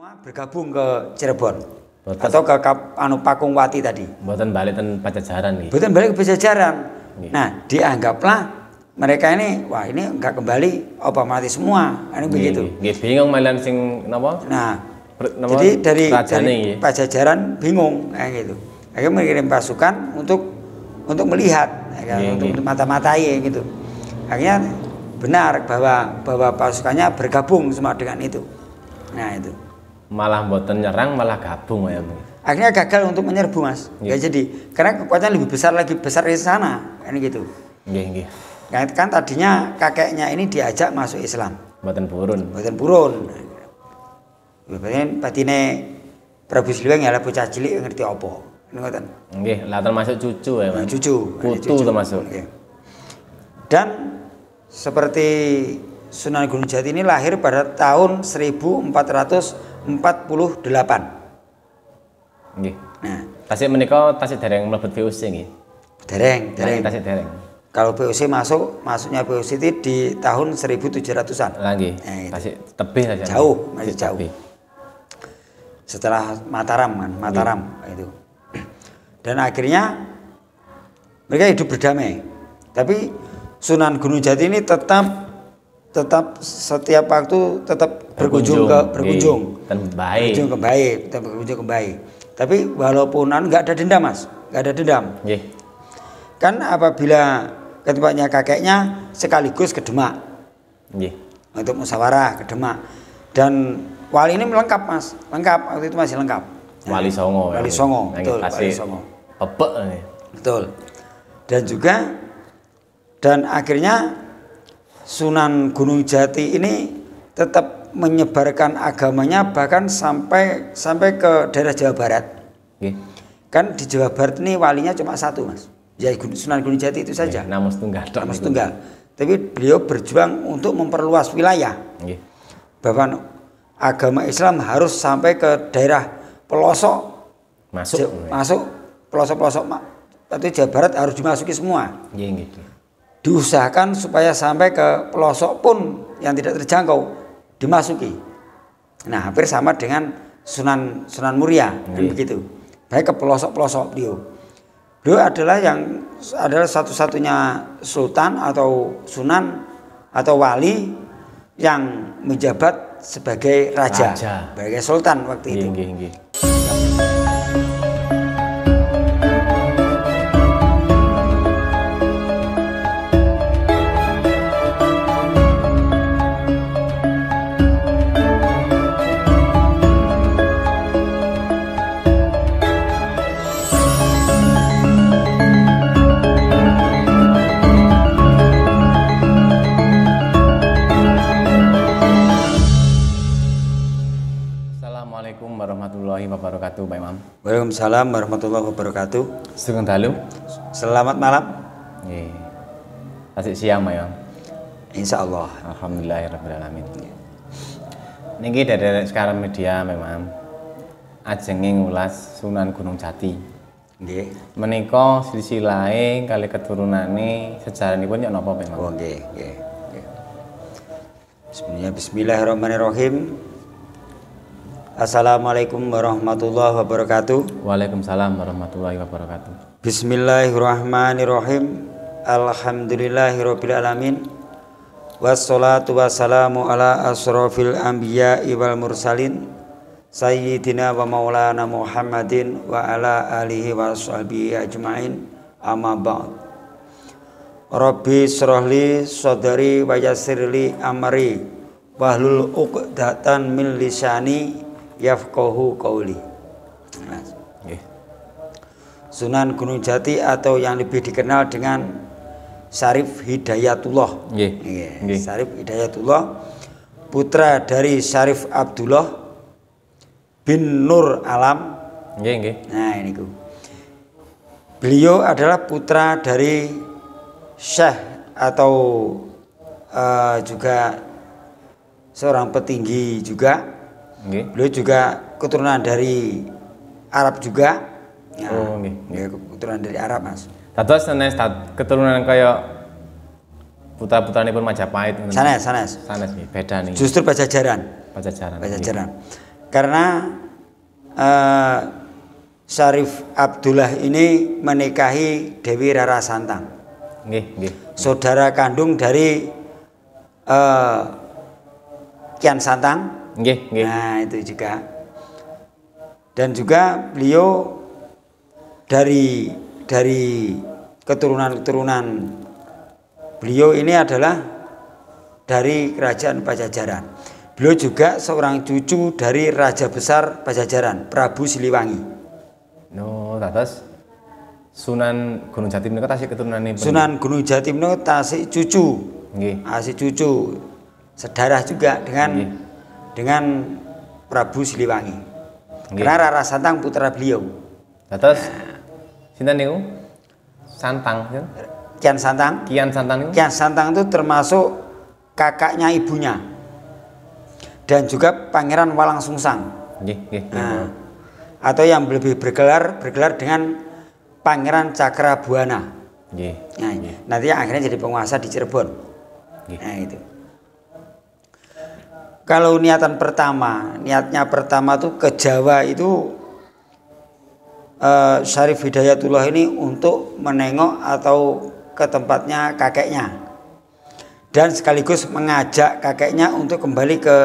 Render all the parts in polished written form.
semua bergabung ke Cirebon. Boten, atau ke Pakungwati tadi. Mboten balik ten Pajajaran nggih. Mboten balik ke Pajajaran. Nggih. Nah, dianggaplah mereka ini, wah ini enggak kembali, apa mati semua. Ini begitu. Nggih, bingung malah sing napa? Nah, jadi dari Pajajaran bingung kayak gitu. Akhirnya mengirim pasukan untuk melihat, ya, untuk mata-matai gitu. Akhirnya benar bahwa pasukannya bergabung semua dengan itu. Nah itu. Malah mboten nyerang, malah gabung ya. Akhirnya gagal untuk menyerbu, Mas. Nggak jadi, karena kekuatan lebih besar di sana, kan gitu. Nggih, nggih. Kan tadinya kakeknya ini diajak masuk Islam. Mboten purun. Mboten purun. Batine Prabu Siliwangi adalah bocah cilik ngerti apa. Ngoten. Nggih, lah termasuk cucu ya, Mas. Cucu. Putu termasuk. Nggih. Dan seperti Sunan Gunung Jati ini lahir pada tahun 1448. Nggih. Nah, tasik menika tasik dereng mlebet VOC nggih. Dereng. Tasik dereng. Kalau VOC masuknya VOC itu di tahun 1700-an. Lah nggih. Tasik tebih saja. Jauh, masih jauh. Tebih. Setelah Mataram kan, Mataram itu. Dan akhirnya mereka hidup berdamai. Tapi Sunan Gunung Jati ini tetap setiap waktu tetap berkunjung dan baik. Berkunjung ke baik. Tapi walaupun nggak ada dendam, Mas, nggak ada dendam. Nggih. Kan apabila ke tempatnya kakeknya sekaligus ke Demak. Nggih. Untuk musyawarah ke Demak. Dan wali ini lengkap, Mas, lengkap, waktu itu masih lengkap. Wali Songo. Wali Songo, betul. Wali Songo. Pepek nih. Betul. Dan akhirnya Sunan Gunung Jati ini tetap menyebarkan agamanya bahkan sampai ke daerah Jawa Barat. Okay. Kan di Jawa Barat ini walinya cuma satu, Mas. Ya Sunan Gunung Jati itu saja. Nama setunggal. Tapi beliau berjuang untuk memperluas wilayah. Okay. Bahwa agama Islam harus sampai ke daerah pelosok. Masuk pelosok-pelosok. Tapi Jawa Barat harus dimasuki semua. Okay. Diusahakan supaya sampai ke pelosok pun yang tidak terjangkau dimasuki. Nah, hampir sama dengan Sunan Muria, kan begitu. Baik ke pelosok-pelosok beliau adalah satu-satunya sultan atau sunan atau wali yang menjabat sebagai raja. Sebagai sultan waktu itu. Assalamualaikum warahmatullahi wabarakatuh, Pak Imam. Waalaikumsalam warahmatullahi wabarakatuh. Sugeng dalu. Selamat malam. Nggih. Tasik siang, Pak Imam. Insyaallah. Alhamdulillahirabbil alamin. Niki dari sekarang media memang ajenge ngulas Sunan Gunung Jati. Nggih. Menika silsilahe kali keturunane sejaranipun yen napa, Pak Imam? Oh, nggih. Bismillahirrahmanirrahim. Assalamualaikum warahmatullahi wabarakatuh. Waalaikumsalam warahmatullahi wabarakatuh. Bismillahirrahmanirrahim. Alhamdulillahirabbil alamin. Wassalatu wassalamu ala asrofil anbiya'i wal mursalin sayyidina wa maulana Muhammadin wa ala alihi wa sahbihi ajma'in. Amma ba'd. Rabbi shrahli sadri wa yassirli amri wahlul 'uqdatan min lisani yafqahu qauli. Sunan Gunung Jati atau yang lebih dikenal dengan Syarif Hidayatullah. Syarif Hidayatullah, putra dari Syarif Abdullah bin Nur Alam. Nah, ini ku. Beliau adalah putra dari Syekh atau juga seorang petinggi juga. Beliau juga keturunan dari Arab juga. Keturunan dari Arab, Mas. Dados sanes keturunan kaya putra-putranipun Majapahit. Sanes nggih, beda nih. Justru Pajajaran. Pajajaran. karena Syarif Abdullah ini menikahi Dewi Rara Santang. Saudara kandung dari Kian Santang. Nah, itu juga. Dan juga beliau dari keturunan beliau ini adalah dari kerajaan Pajajaran. Beliau juga seorang cucu dari Raja Besar Pajajaran, Prabu Siliwangi. No, terus Sunan Gunung Jati menika tasih keturunan ini. Sunan Gunung Jati menika tasih cucu. Tasih cucu. Sedarah juga dengan Prabu Siliwangi. Karena Rara Santang putra beliau. Terus sinten niku? Santang. Kian Santang. Kian Santang niku? Kian Santang itu termasuk kakaknya ibunya. Dan juga Pangeran Walang Sungsang. Nah, atau yang lebih bergelar dengan Pangeran Cakrabuana. Nah, nanti yang akhirnya jadi penguasa di Cirebon. Nah, itu. Kalau niatnya pertama tuh ke Jawa itu Syarif Hidayatullah ini untuk menengok atau ke tempatnya kakeknya dan sekaligus mengajak kakeknya untuk kembali ke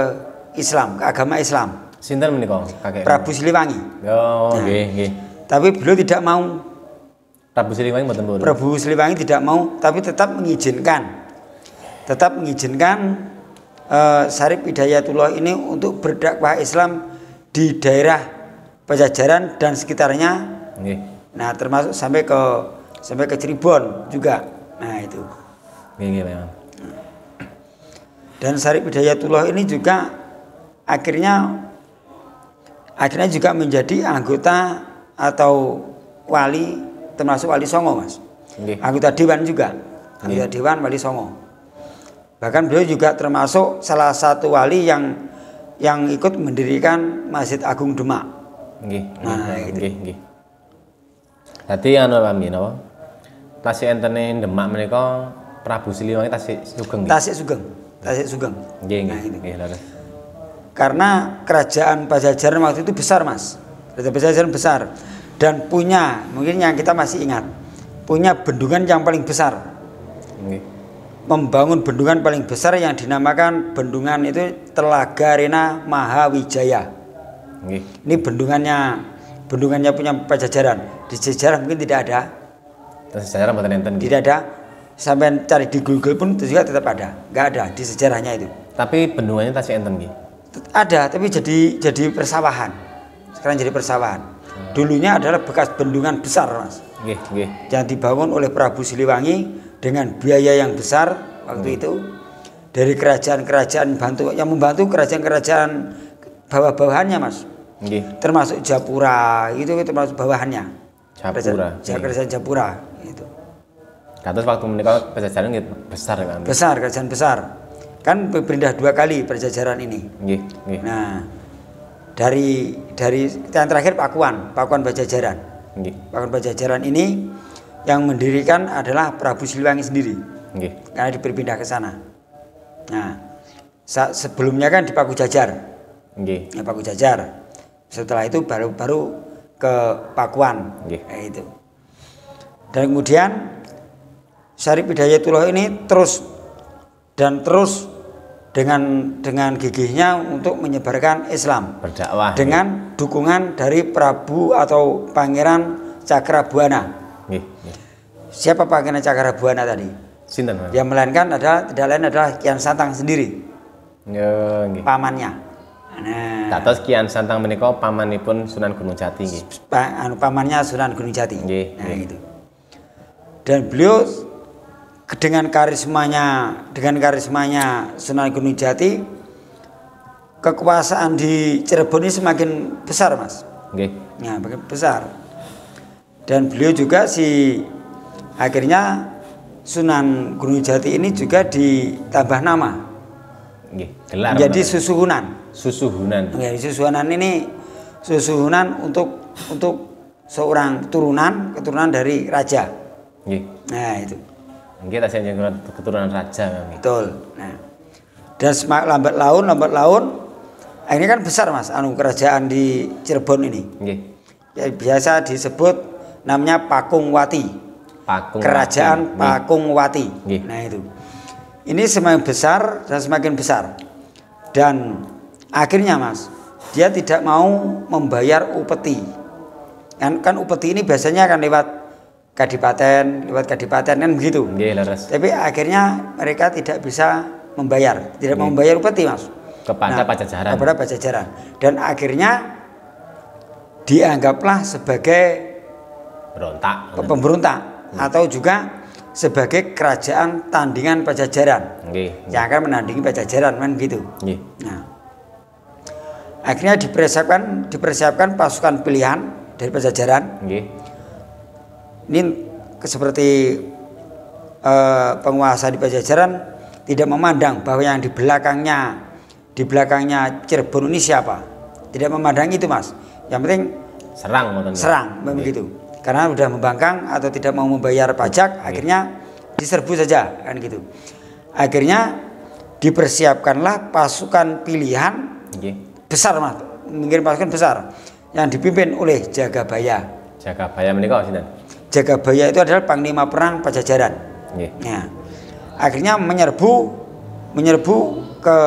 Islam, ke agama Islam. Sinten menika kakek? Prabu Siliwangi. Oh, nggih. Tapi beliau tidak mau. Prabu Siliwangi mboten purun. Prabu Siliwangi tidak mau, tapi tetap mengizinkan Syarif Hidayatullah ini untuk berdakwah Islam di daerah Pajajaran dan sekitarnya. Nah, termasuk sampai ke Cirebon juga. Nah, itu. Memang. Dan Syarif Hidayatullah ini juga akhirnya juga menjadi anggota atau wali, termasuk wali Songo, Mas. Anggota dewan juga. Anggota dewan wali Songo. Bahkan beliau juga termasuk salah satu wali yang ikut mendirikan Masjid Agung Demak. Nggih. Dadi anu pamit napa? Tasih entene Demak menika Prabu Siliwangi tasih sugeng. Tasih sugeng. Nggih. Karena kerajaan Pajajaran waktu itu besar, Mas. Kerajaan Pajajaran besar dan punya, mungkin yang kita masih ingat, punya bendungan yang paling besar. Membangun bendungan paling besar yang dinamakan bendungan itu Telaga Rena Mahawijaya. Ini bendungannya punya Pajajaran. Di sejarah mungkin tidak ada. Sejarah mboten enten. Tidak ada. Sampai cari di Google pun juga tetap ada. Enggak ada di sejarahnya itu. Tapi bendungannya tasih enten nggih. Ada, tapi jadi persawahan. Sekarang jadi persawahan. Dulunya adalah bekas bendungan besar, Mas. Yang dibangun oleh Prabu Siliwangi dengan biaya yang besar waktu itu dari kerajaan-kerajaan yang membantu kerajaan-kerajaan bawah-bawahannya, Mas. Termasuk Japura itu termasuk bawahannya. Kerajaan Japura itu. Kados waktu menika Pajajaran besar kan. Besar, kerajaan besar. Kan berpindah 2 kali Pajajaran ini. Nah, dari yang terakhir Pakuan Pajajaran. Pakuan Pajajaran ini yang mendirikan adalah Prabu Siliwangi sendiri. Karena berpindah ke sana. Nah, sebelumnya kan di Pakujajar. Ya, Pakujajar. Setelah itu baru ke Pakuan. Itu. Dan kemudian Syarif Hidayatullah ini terus dengan gigihnya untuk menyebarkan Islam, berdakwah dengan dukungan dari Prabu atau Pangeran Cakrabuana. Siapa Pangeran Cakrabuana tadi? Sinten? Yang melainkan tidak lain adalah Kian Santang sendiri. Pamannya. Nah, dados Kian Santang menika pamanipun Sunan Gunung Jati nggih. Pamannya Sunan Gunung Jati. Nah, itu. Dan beliau dengan karismanya Sunan Gunung Jati, kekuasaan di Cirebon ini semakin besar, Mas. Ya, makin besar. Dan beliau juga akhirnya Sunan Gunung Jati ini juga ditambah nama. Gelar. Jadi Susuhunan. Ya, Susuhunan ini untuk seorang keturunan dari raja. Nah, itu. Kita keturunan raja. Betul. Nah, dan lambat laun Ini kan besar Mas, kerajaan di Cirebon ini. Nggih. Ya, biasa disebut namanya Pakungwati. Kerajaan Pakungwati. Nah itu. Ini semakin besar dan semakin besar. Dan akhirnya Mas, dia tidak mau membayar upeti. Kan upeti ini biasanya kan lewat kadipaten kan begitu. Tapi akhirnya mereka tidak bisa membayar, tidak mau membayar upeti Mas. Kepada Pajajaran. Dan akhirnya dianggaplah sebagai pemberontak atau juga sebagai kerajaan tandingan Pajajaran yang akan menandingi Pajajaran kan gitu. Nah, akhirnya dipersiapkan pasukan pilihan dari Pajajaran. Ini seperti penguasa di Pajajaran tidak memandang bahwa yang di belakangnya Cirebon ini siapa. Tidak memandang itu Mas. Yang penting serang begitu. Karena sudah membangkang atau tidak mau membayar pajak, akhirnya diserbu saja kan gitu. Akhirnya dipersiapkanlah pasukan pilihan besar Mas, mengirim pasukan besar yang dipimpin oleh Jagabaya. Jagabaya menika sinten? Jagabaya itu adalah panglima perang Pajajaran. Nah, akhirnya menyerbu ke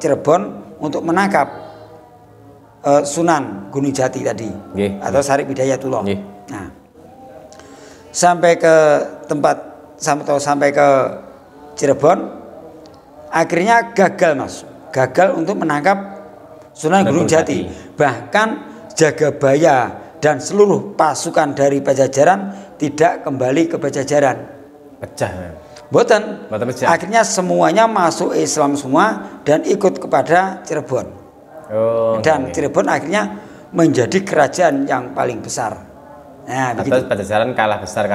Cirebon untuk menangkap Sunan Gunung Jati tadi atau Sarip Hidayatullah. Nah, sampai ke Cirebon, akhirnya gagal untuk menangkap Sunan Gunung Jati. Bahkan Jagabaya dan seluruh pasukan dari Pajajaran tidak kembali ke Pajajaran. Pecah. Boten. Akhirnya semuanya masuk Islam semua dan ikut kepada Cirebon. Dan Cirebon akhirnya menjadi kerajaan yang paling besar. Nah, begitu. Pajajaran kalah besar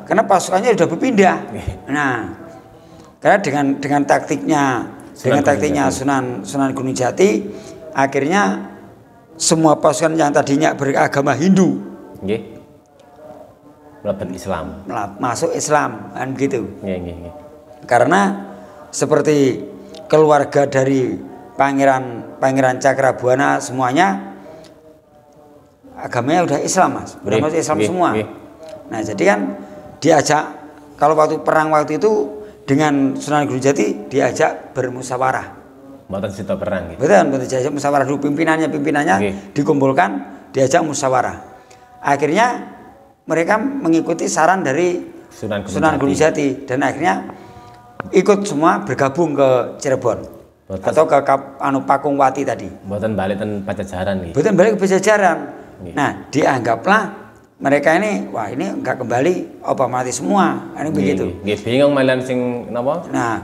karena pasukannya sudah berpindah. Nah, karena dengan taktiknya Sunan Gunung Jati, akhirnya semua pasukan yang tadinya beragama Hindu masuk Islam kan gitu. Karena seperti keluarga dari Pangeran Cakrabuana semuanya agamanya udah Islam Mas, udah masuk Islam semua. Nah jadi kan diajak, kalau waktu perang waktu itu dengan Sunan Gunung Jati diajak bermusyawarah. Mboten sida perang. Betul, diajak musyawarah dulu, pimpinannya dikumpulkan, diajak musyawarah. Akhirnya mereka mengikuti saran dari Sunan Gunung Jati dan akhirnya ikut semua bergabung ke Cirebon. Atau ke Pakungwati tadi. Mboten balik ten Pajajaran. Mboten balik ke Pajajaran. Nah, dianggaplah mereka ini, wah ini enggak kembali, apa mati semua, ini begitu. Bingung malah sing napa? Nah,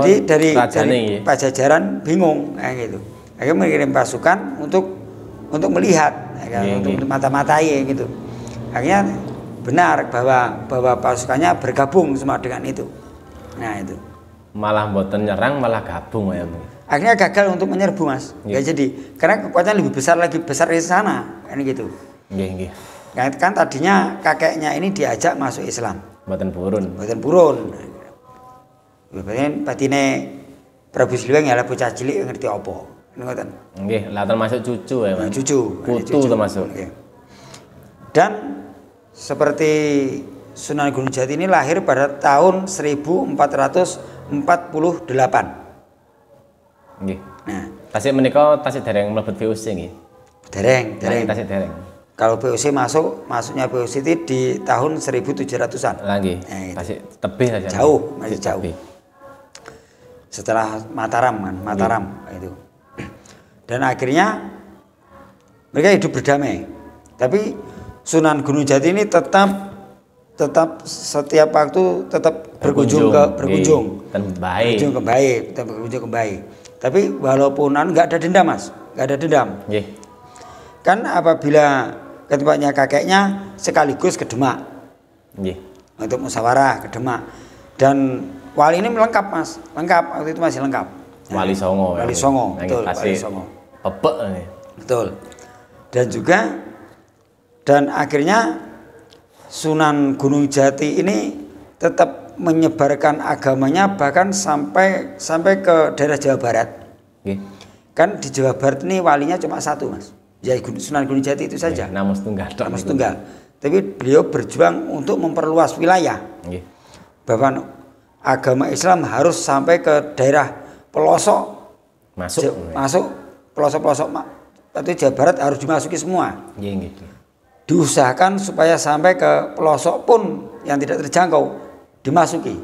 jadi dari Pajajaran bingung kayak gitu. Akhirnya mengirim pasukan untuk melihat, untuk mata-matai gitu. Akhirnya benar bahwa pasukannya bergabung semua dengan itu. Nah itu. Malah mboten nyerang, malah gabung ya. Akhirnya gagal untuk menyerbu Mas. Ya jadi karena kekuatan lebih besar di sana, kan gitu. Kan tadinya kakeknya ini diajak masuk Islam. Mboten purun. Batine Prabu Siliwangi adalah bocah cilik ngerti apa. Ngoten. Nggih, lah termasuk cucu ya, Mas. Cucu. Putu termasuk. Dan seperti Sunan Gunung Jati ini lahir pada tahun 1448. Nggih. Nah, tasik menika tasik dereng mlebet VOC nggih. Dereng. Tasik dereng. Kalau VOC masuknya VOC itu di tahun 1700-an. Lah nggih. Tasik tebih saja. Masih jauh. Setelah Mataram itu. Dan akhirnya mereka hidup berdamai. Tapi Sunan Gunung Jati ini tetap setiap waktu tetap berkunjung kembali. Tapi walaupun nggak ada dendam Mas, nggak ada dendam. Kan apabila ke tempatnya kakeknya sekaligus ke Demak, untuk musyawarah ke Demak. Dan wali ini lengkap Mas, waktu itu masih lengkap. Wali Songo. Wali Songo, betul. Wali Songo. Betul. Dan akhirnya Sunan Gunung Jati ini tetap menyebarkan agamanya bahkan sampai ke daerah Jawa Barat. Kan di Jawa Barat ini walinya cuma satu, Mas. Ya Sunan Gunung Jati itu saja. Namus tunggal. Namus tunggal. Tapi beliau berjuang untuk memperluas wilayah. Bahwa agama Islam harus sampai ke daerah pelosok. Masuk pelosok-pelosok. Tapi Jawa Barat harus dimasuki semua. Diusahakan supaya sampai ke pelosok pun yang tidak terjangkau dimasuki.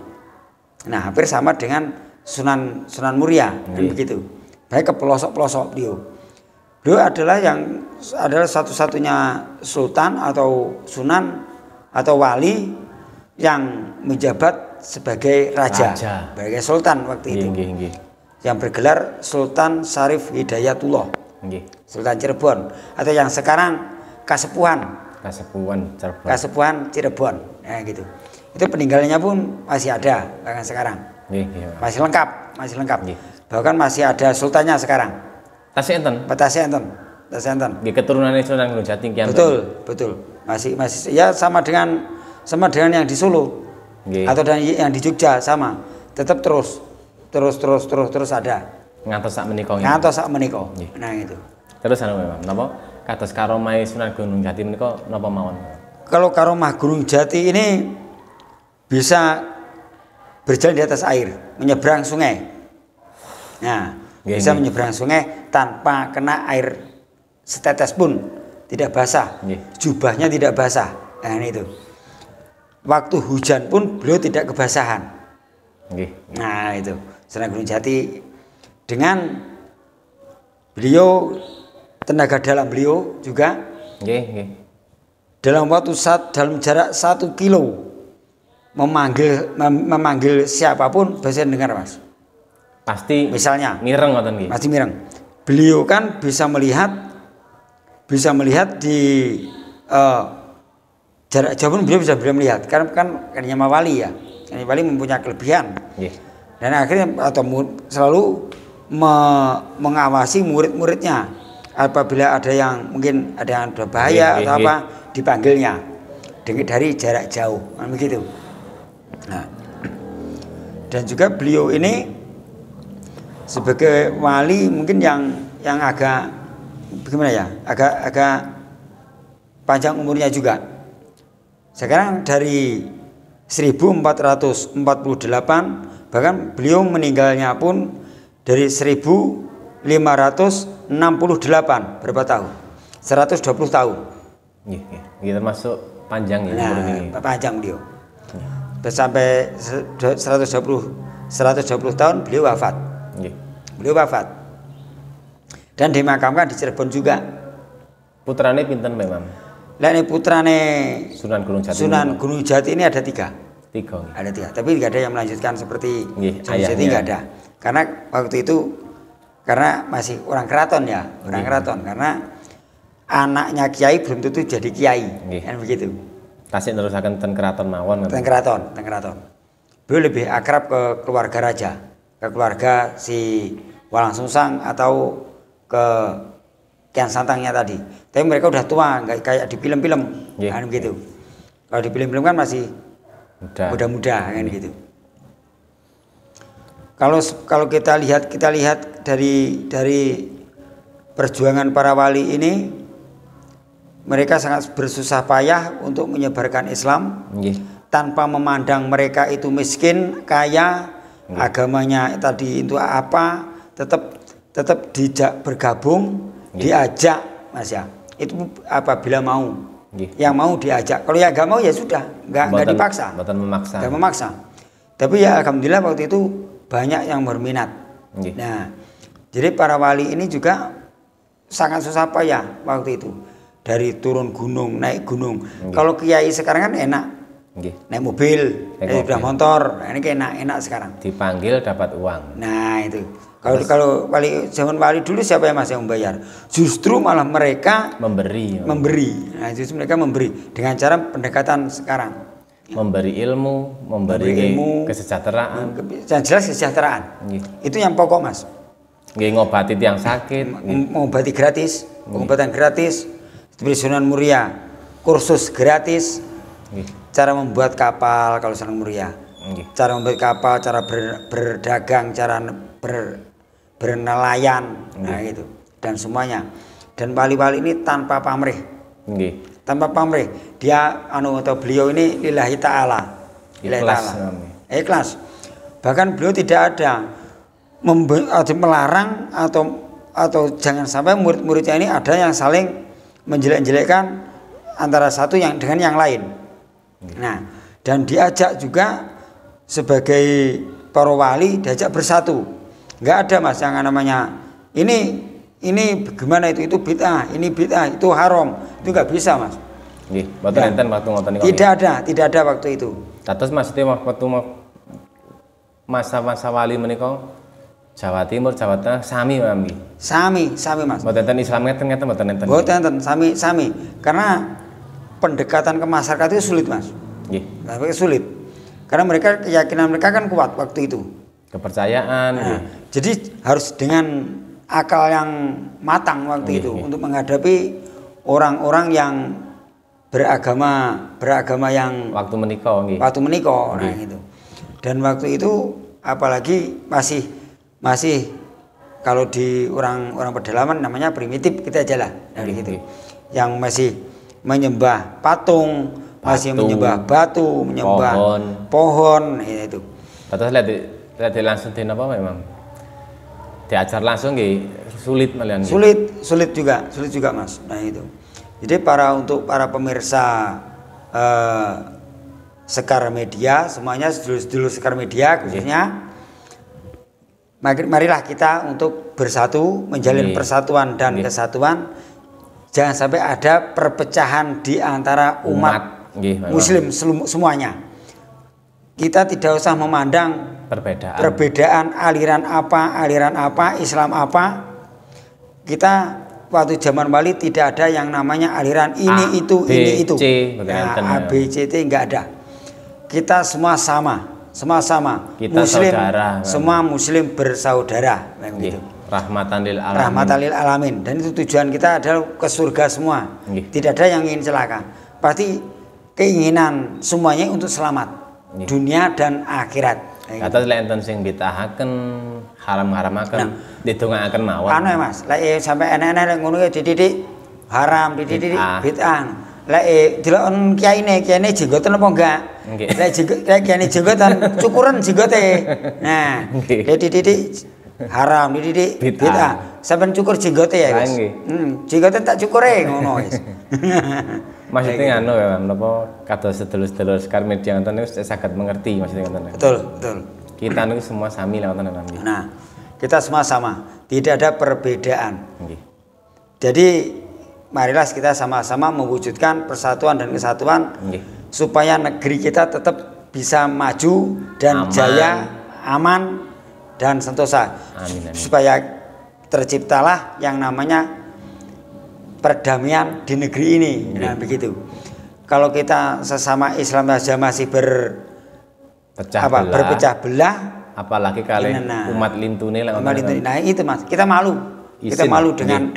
Nah, hampir sama dengan Sunan Muria, kan begitu. Baik ke pelosok-pelosok beliau. Beliau adalah satu-satunya sultan atau sunan atau wali yang menjabat sebagai raja. Sebagai sultan waktu itu. Yang bergelar Sultan Syarif Hidayatullah. Sultan Cirebon, atau yang sekarang Kasepuhan Cirebon. Nah, gitu. Itu peninggalannya pun masih ada bahkan sekarang. Masih lengkap. Bahkan masih ada sultannya sekarang. Tasih enten. Keturunannya Sunan Gunung Jati. Betul. Masih ya sama dengan yang di Solo. Atau yang di Jogja sama. Tetap terus ada. Ngantos sak menika. Nah, itu. Terus memang napa kados karomah Sunan Gunung Jati menika napa mawon? Kalau karomah Gunung Jati ini bisa berjalan di atas air, menyeberang sungai. Nah, bisa menyeberang sungai tanpa kena air setetes pun, tidak basah. Jubahnya tidak basah. Nah, itu. Waktu hujan pun beliau tidak kebasahan. Nah, itu. Sunan Gunung Jati dengan beliau, tenaga dalam beliau juga dalam jarak 1 kilo memanggil siapapun bisa dengar, Mas. Pasti misalnya mireng ngoten nggih. Pasti mireng. Beliau kan bisa melihat di jarak jauh pun beliau bisa melihat. Karena kan Nyama Wali ya. Nyama Wali mempunyai kelebihan. Dan akhirnya selalu mengawasi murid-muridnya. Apabila ada yang bahaya atau apa, dipanggilnya dari jarak jauh, begitu. Nah, dan juga beliau ini sebagai wali mungkin yang agak bagaimana ya, agak panjang umurnya juga. Sekarang dari 1448, bahkan beliau meninggalnya pun dari 1568, berapa tahun? 120 tahun. Iya, termasuk panjang ya. Nah, panjang beliau. Sampai 120 tahun beliau wafat. Dan dimakamkan di Cirebon juga. Putrane pinten memang? Lah ini putrane Sunan Gunung Jati ini ada 3. Ada 3, tapi tidak ada yang melanjutkan seperti Sunan Jati, nggak ada. Karena waktu itu masih orang keraton ya, karena anaknya kiai belum tentu jadi kiai, kan begitu. Tasik nerusaken ten keraton mawon. Ten keraton. Beliau lebih akrab ke keluarga raja, ke keluarga si Walang Sungsang atau ke Kian Santangnya tadi. Tapi mereka udah tua, nggak kayak di film-film, kan begitu. Kalau di film-film kan masih muda-muda, kan gitu. Kalau kita lihat dari perjuangan para wali ini, mereka sangat bersusah payah untuk menyebarkan Islam tanpa memandang mereka itu miskin, kaya, agamanya tadi itu apa, tetap dijak bergabung, diajak, Mas ya. Itu apabila mau, yang mau diajak. Kalau yang nggak mau ya sudah, nggak dipaksa, nggak memaksa. Tapi ya alhamdulillah waktu itu banyak yang berminat. Nah, jadi para wali ini juga sangat susah payah waktu itu. Dari turun gunung, naik gunung. Kalau kiai sekarang kan enak, naik mobil, naik sepeda motor, ini enak sekarang. Dipanggil dapat uang. Nah itu. Kalau zaman wali dulu siapa yang masih membayar? Justru malah mereka memberi. Nah justru mereka memberi dengan cara pendekatan sekarang. Memberi ilmu, memberi kesejahteraan. Yang jelas kesejahteraan. Itu yang pokok, Mas. Ngobati yang sakit. Mengobati gratis, pengobatan gratis. Seperti Sunan Muria, kursus gratis. Cara membuat kapal kalau Sunan Muria. Cara membuat kapal, cara berdagang, cara bernelayan, nah gitu, dan semuanya. Dan wali-wali ini tanpa pamrih, tanpa pamrih. Dia atau beliau ini lillahi ta'ala, ikhlas. Bahkan beliau tidak ada melarang atau jangan sampai murid-muridnya ini ada yang saling menjelek-jelekkan antara satu yang dengan yang lain. Nah, dan diajak juga sebagai para wali diajak bersatu. Enggak ada Mas yang namanya ini bagaimana itu bid'ah, ini bid'ah, itu haram. Itu enggak bisa Mas. Nggih, mboten enten waktu ngoten niku. Tidak ada waktu itu. Dados Mas waktu masa-masa wali menika Jawa Timur, Jawa Tengah sami nggih. Sami Mas. Mboten enten Islam ngeten mboten enten. Mboten enten sami. Karena pendekatan ke masyarakat itu sulit Mas. Nggih. Tapi sulit. Karena keyakinan mereka kan kuat waktu itu. Kepercayaan. Nah, jadi harus dengan akal yang matang waktu itu untuk menghadapi orang-orang yang beragama yang waktu menikah nah gitu. Dan waktu itu apalagi masih kalau di orang pedalaman namanya primitif kita aja lah gitu. Yang masih menyembah patung, masih menyembah batu, menyembah pohon itu. Terus lihat langsung di apa memang diajar langsung sulit malian. Sulit juga Mas. Nah itu. Jadi untuk para pemirsa Sekar Media semuanya, sedulur Sekar Media khususnya, marilah kita untuk bersatu menjalin persatuan dan kesatuan. Jangan sampai ada perpecahan di antara umat Muslim semuanya. Kita tidak usah memandang perbedaan aliran apa, Islam apa. Kita waktu zaman wali tidak ada yang namanya aliran ini itu. A, B, C, T enggak ada. Kita semua sama. Kita Muslim, saudara. Semua Muslim bersaudara. Gitu. Rahmatan lil alamin. Dan itu tujuan kita adalah ke surga semua. Tidak ada yang ingin celaka. Pasti keinginan semuanya untuk selamat dunia dan akhirat. Kata lek enten sing bitahaken haram-haramaken didongaaken mawon. Anu ya Mas, lek sampai enek-enek ngono ya dididik haram, dididik bid'ah. Lek delok kiyaine jenggoten apa enggak? Lek kiyaine jenggoten cukuran jenggote. Nah, lek dididik haram, dididik bid'ah. Sampeyan cukur jenggote ya wis. Jenggoten tak cukure ngono wis. Maksudnya anu ya, napa kados sedulur-sedulur Sekar Media ngoten niku saged mengerti maksudnya ngoten. Betul. Kita niku semua sami lah ngoten nggih. Nah, kita semua sama, tidak ada perbedaan. Jadi marilah kita sama-sama mewujudkan persatuan dan kesatuan supaya negeri kita tetap bisa maju dan jaya, aman dan sentosa. Amin. Supaya terciptalah yang namanya perdamaian di negeri ini. Nah begitu. Kalau kita sesama Islam saja masih berpecah belah, apalagi kalian umat lintune lah. Nah itu Mas, kita malu. Kita malu dengan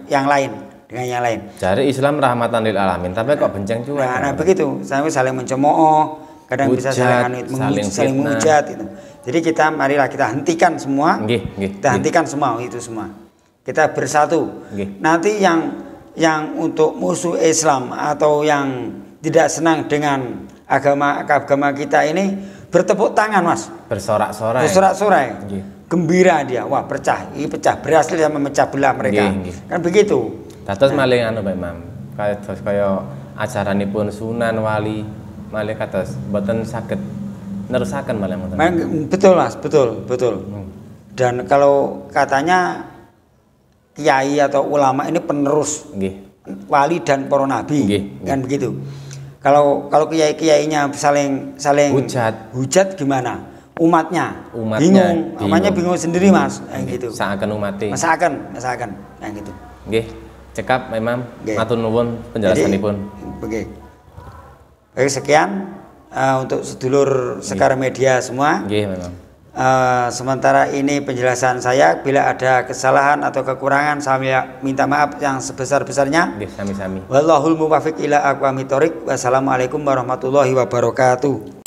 yang lain, Jadi Islam rahmatan lil alamin, tapi kok benceng juga. Nah begitu. Saling mencemooh, kadang bisa saling menghujat itu. Jadi marilah kita hentikan semua. Kita hentikan semua itu semua. Kita bersatu. Nanti yang untuk musuh Islam atau yang tidak senang dengan agama kita ini bertepuk tangan Mas. Bersorak-sorai. Gembira dia. Wah pecah berhasil yang memecah belah mereka. Kan begitu. Dados malih anu Pak Imam. Kados kaya ajaranipun Sunan Wali malih kados mboten saged nerusaken malih ngoten. Betul Mas, betul. Dan kalau katanya kiai atau ulama ini penerus wali dan para nabi, kan begitu. Kalau kiai-kiainya saling hujat gimana? Umatnya bingung sendiri Mas, gitu. Masakan umate. Masakan, yang gitu. Nggih, cekap memang matur nuwun penjelasanipun. Baik sekian untuk sedulur Sekar Media semua. Nggih memang. Sementara ini penjelasan saya, bila ada kesalahan atau kekurangan saya minta maaf yang sebesar-besarnya. Sami-sami. Wallahul muwaffiq ila aqwamit thoriq. Wassalamualaikum warahmatullahi wabarakatuh.